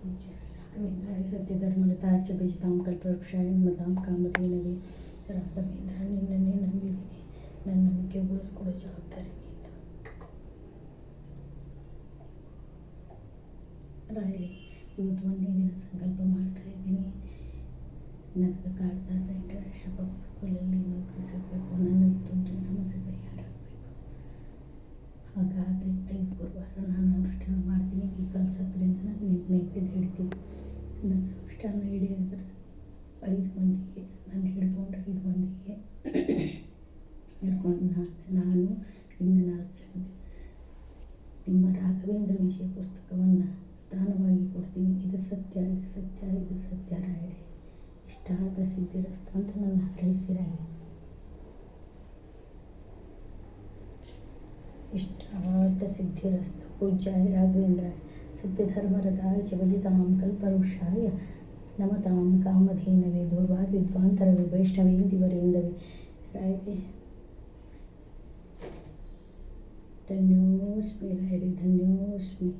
राघवेंद्राय सत्यधर्मरताय च ಭಜತಾಂ ಕಲ್ಪವೃಕ್ಷಾಯ ನಮತಾಂ ಕಾಮಧೇನವೇ ರಾಘವೇಂದ್ರ ನಿನ್ನನ್ನೇ ನಂಬಿದ್ದೀನಿ, ನನ್ನ ನಂಬಿಕೆ ಉಳಿಸ್ಕೊಡೋ ಜವಾಬ್ದಾರಿ ನೀನು. ರಾಯರೇ, ಇವತ್ತು ಒಂದೇ ದಿನ ಸಂಕಲ್ಪ ಮಾಡ್ತಾ ಇದ್ದೀನಿ. ನನಗೆ ಕಾಳಿದಾಸ ಇಂಟರ್ನ್ಯಾಷನಲ್ ಪಬ್ಲಿಕ್ ಸ್ಕೂಲಲ್ಲಿ ನೌಕರಿ ಸಿಗಬೇಕು, ನನಗೆ ದುಡ್ಡಿನ ಸಮಸ್ಯೆ ಪರಿಹಾರ ಆಗಬೇಕು. ಹಾಗಾದರೆ 5 ಗುರುವಾರ ನಾನು ಅನುಷ್ಠಾನ ಮಾಡ್ತೀನಿ. ಈ ಕಲ್ಸಕ್ರಿಂದ ನಾನು ನೈವೇದ್ಯ ಹಿಡ್ತೀನಿ. ನನ್ನ ಅನುಷ್ಠಾನ ಹಿಡಿಯೋದ್ರೆ 5 ಮಂದಿಗೆ, ನಾನು ಹಿಡ್ಕೊಂಡು 5 ಮಂದಿಗೆ ಹಿಡ್ಕೊಂಡು ನಾನು ಇನ್ನು 4 ಜನಕ್ಕೆ ನಿಮ್ಮ ರಾಘವೇಂದ್ರ ವಿಜಯ ಪುಸ್ತಕವನ್ನು ದಾನವಾಗಿ ಕೊಡ್ತೀನಿ. ಇದು ಸತ್ಯ, ಇದು ಸತ್ಯ, ಇದು ಸತ್ಯ ರಾಯರೇ. ಇಷ್ಟಾರ್ಥ ಸಿದ್ಧಿರಸ್ತು ಅಂತ ನನ್ನ ಹಾರೈಸಿರಾಯ. ಇಷ್ಟಾರ್ಥ ಸಿದ್ಧಿರಸ್ತು. ಪೂಜ್ಯಾಯ ರಾಘವೇಂದ್ರಾಯ ಸತ್ಯಧರ್ಮರತಾಯ ಚ ಭಜತಾಂ ಕಲ್ಪವೃಕ್ಷಾಯ ನಮತಾಂ ಕಾಮಧೇನವೇ ದೂರ್ವಾದ್ ವಿದ್ವಾಂತರವೇ ವೈಷ್ಣವೇಂತಿ ವರೇಂದವೇ. ರಾಯರೇ ಧನ್ಯೋಸ್ಮಿ, ರಾಯರೇ ಧನ್ಯೋಸ್ಮಿ.